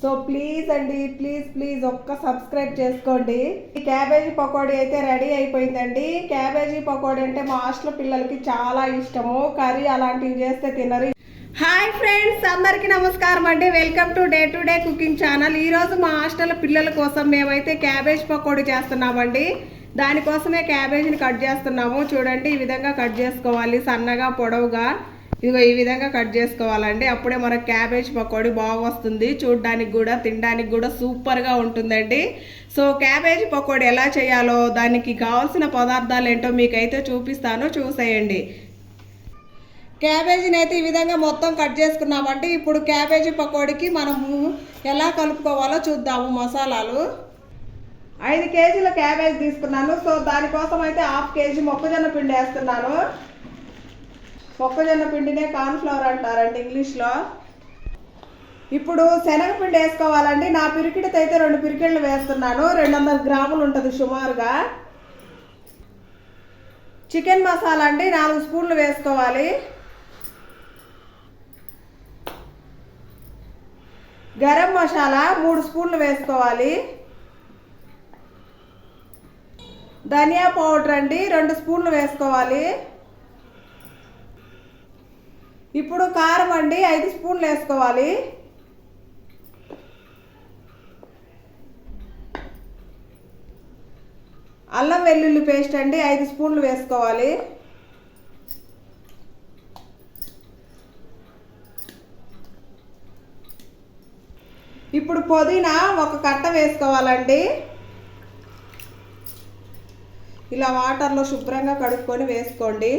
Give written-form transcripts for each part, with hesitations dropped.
So please అండి, please ఒక్క subscribe చేసుకోండి. ఈ క్యాబేజీ పకోడీ అయితే రెడీ అయిపోయిందండి. క్యాబేజీ పకోడీ అంటే మా హాస్టల్ పిల్లలకి చాలా ఇష్టము. కర్రీ అలాంటివి చేస్తే తినరు. హాయ్ ఫ్రెండ్స్, అందరికీ నమస్కారం అండి. Welcome to day cooking channel. ఈరోజు మా హాస్టల్ పిల్లల కోసం మేమైతే క్యాబేజ్ పకోడీ చేస్తున్నామండి. దానికోసమే క్యాబేజీని కట్ చేస్తున్నాము. చూడండి, ఈ విధంగా కట్ చేసుకోవాలి, సన్నగా పొడవుగా. ఇదిగో ఈ విధంగా కట్ చేసుకోవాలండి. అప్పుడే మనకు క్యాబేజ్ పకోడీ బాగా వస్తుంది. చూడడానికి కూడా తినడానికి కూడా సూపర్గా ఉంటుందండి. సో క్యాబేజ్ పకోడీ ఎలా చేయాలో, దానికి కావాల్సిన పదార్థాలు ఏంటో మీకైతే చూపిస్తాను, చూసేయండి. క్యాబేజీని అయితే ఈ విధంగా మొత్తం కట్ చేసుకున్నామండి. ఇప్పుడు క్యాబేజీ పకోడీకి మనము ఎలా కలుపుకోవాలో చూద్దాము. మసాలాలు 5 కేజీల క్యాబేజ్ తీసుకున్నాను. సో దానికోసం అయితే 1/2 కేజీ మొక్కజొన్న పిండి వేస్తున్నాను. మొక్కజొన్న పిండినే కార్న్ఫ్లవర్ అంటారండి ఇంగ్లీష్లో. ఇప్పుడు శనగపిండి వేసుకోవాలండి. నా పిరికిడితో అయితే 2 పిరికిళ్ళు వేస్తున్నాను. 200 గ్రాములు ఉంటుంది సుమారుగా. చికెన్ మసాలా అండి 4 స్పూన్లు వేసుకోవాలి. గరం మసాలా 3 స్పూన్లు వేసుకోవాలి. ధనియా పౌడర్ అండి 2 స్పూన్లు వేసుకోవాలి. ఇప్పుడు కారం అండి 5 స్పూన్లు వేసుకోవాలి. అల్లం వెల్లుల్లి పేస్ట్ అండి 5 స్పూన్లు వేసుకోవాలి. ఇప్పుడు పుదీనా 1 కట్ట వేసుకోవాలండి. ఇలా వాటర్లో శుభ్రంగా కడుక్కొని వేసుకోండి.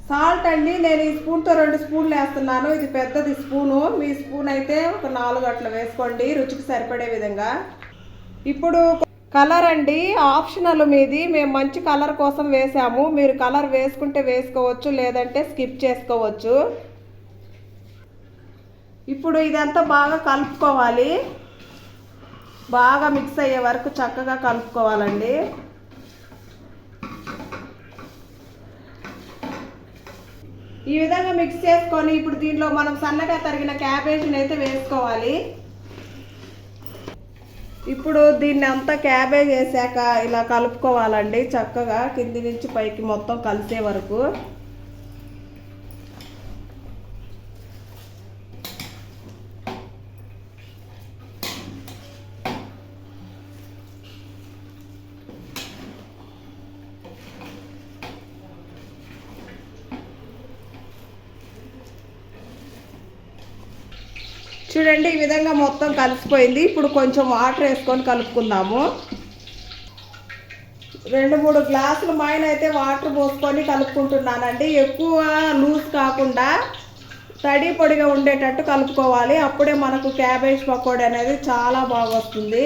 సాల్ట్ అండి నేను ఈ స్పూన్తో 2 స్పూన్లు వేస్తున్నాను. ఇది పెద్దది స్పూను, మీ స్పూన్ అయితే ఒక 4 అట్లా వేసుకోండి, రుచికి సరిపడే విధంగా. ఇప్పుడు కలర్ అండి ఆప్షనల్ మీది. మేము మంచి కలర్ కోసం వేసాము. మీరు కలర్ వేసుకుంటే వేసుకోవచ్చు, లేదంటే స్కిప్ చేసుకోవచ్చు. ఇప్పుడు ఇదంతా బాగా కలుపుకోవాలి. బాగా మిక్స్ అయ్యే వరకు చక్కగా కలుపుకోవాలండి. ఈ విధంగా మిక్స్ చేసుకొని ఇప్పుడు దీంట్లో మనం సన్నగా తరిగిన క్యాబేజీని అయితే వేసుకోవాలి. ఇప్పుడు దీన్ని అంతా క్యాబేజ్ వేసాక ఇలా కలుపుకోవాలండి చక్కగా, కింది నుంచి పైకి మొత్తం కలిసే వరకు. చూడండి, ఈ విధంగా మొత్తం కలిసిపోయింది. ఇప్పుడు కొంచెం వాటర్ వేసుకొని కలుపుకుందాము. 2-3 గ్లాసులు మైన అయితే వాటర్ పోసుకొని కలుపుకుంటున్నానండి. ఎక్కువ లూజ్ కాకుండా తడి పొడిగా ఉండేటట్టు కలుపుకోవాలి. అప్పుడే మనకు క్యాబేజ్ పకోడీ అనేది చాలా బాగా వస్తుంది.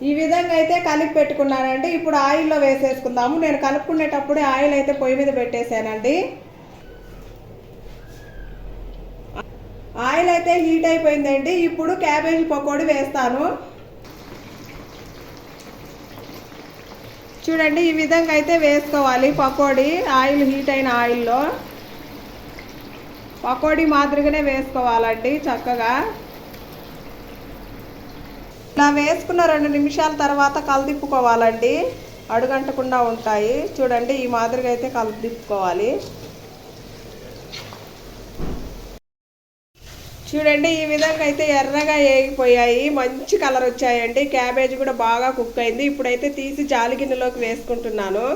ఈ విధంగా అయితే కలిపి పెట్టుకున్నానండి. ఇప్పుడు ఆయిల్లో వేసేసుకుందాము. నేను కలుపుకునేటప్పుడే ఆయిల్ అయితే పొయ్యి మీద పెట్టేశానండి. ఆయిల్ అయితే హీట్ అయిపోయిందండి. ఇప్పుడు క్యాబేజీ పకోడీ వేస్తాను. చూడండి, ఈ విధంగా అయితే వేసుకోవాలి పకోడీ. ఆయిల్ హీట్ అయిన ఆయిల్లో పకోడీ మాదిరిగానే వేసుకోవాలండి చక్కగా. ఇలా వేసుకున్న 2 నిమిషాల తర్వాత కలదిప్పుకోవాలండి, అడుగంటకుండా ఉంటాయి. చూడండి, ఈ మాదిరిగా అయితే కలదిప్పుకోవాలి. చూడండి, ఈ విధంగా అయితే ఎర్రగా ఏగిపోయాయి, మంచి కలర్ వచ్చాయండి. క్యాబేజీ కూడా బాగా కుక్ అయింది. ఇప్పుడైతే తీసి జాలి గిన్నెలోకి వేసుకుంటున్నాను.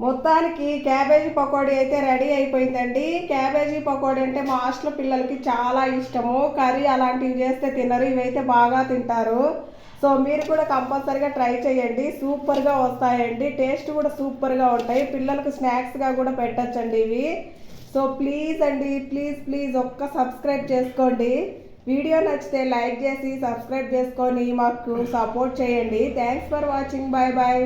మొత్తానికి క్యాబేజీ పకోడీ అయితే రెడీ అయిపోయిందండి. క్యాబేజీ పకోడీ అంటే మా హాస్టల్ పిల్లలకి చాలా ఇష్టము. కర్రీ అలాంటివి చేస్తే తినరు, ఇవైతే బాగా తింటారు. సో మీరు కూడా కంపల్సరీగా ట్రై చేయండి, సూపర్గా వస్తాయండి. టేస్ట్ కూడా సూపర్గా ఉంటాయి. పిల్లలకు స్నాక్స్గా కూడా పెట్టచ్చండి ఇవి. సో ప్లీజ్ అండి, ప్లీజ్ ఒక్క సబ్స్క్రైబ్ చేసుకోండి. వీడియో నచ్చితే లైక్ చేసి సబ్స్క్రైబ్ చేసుకొని మాకు సపోర్ట్ చేయండి. Thanks for watching. Bye bye.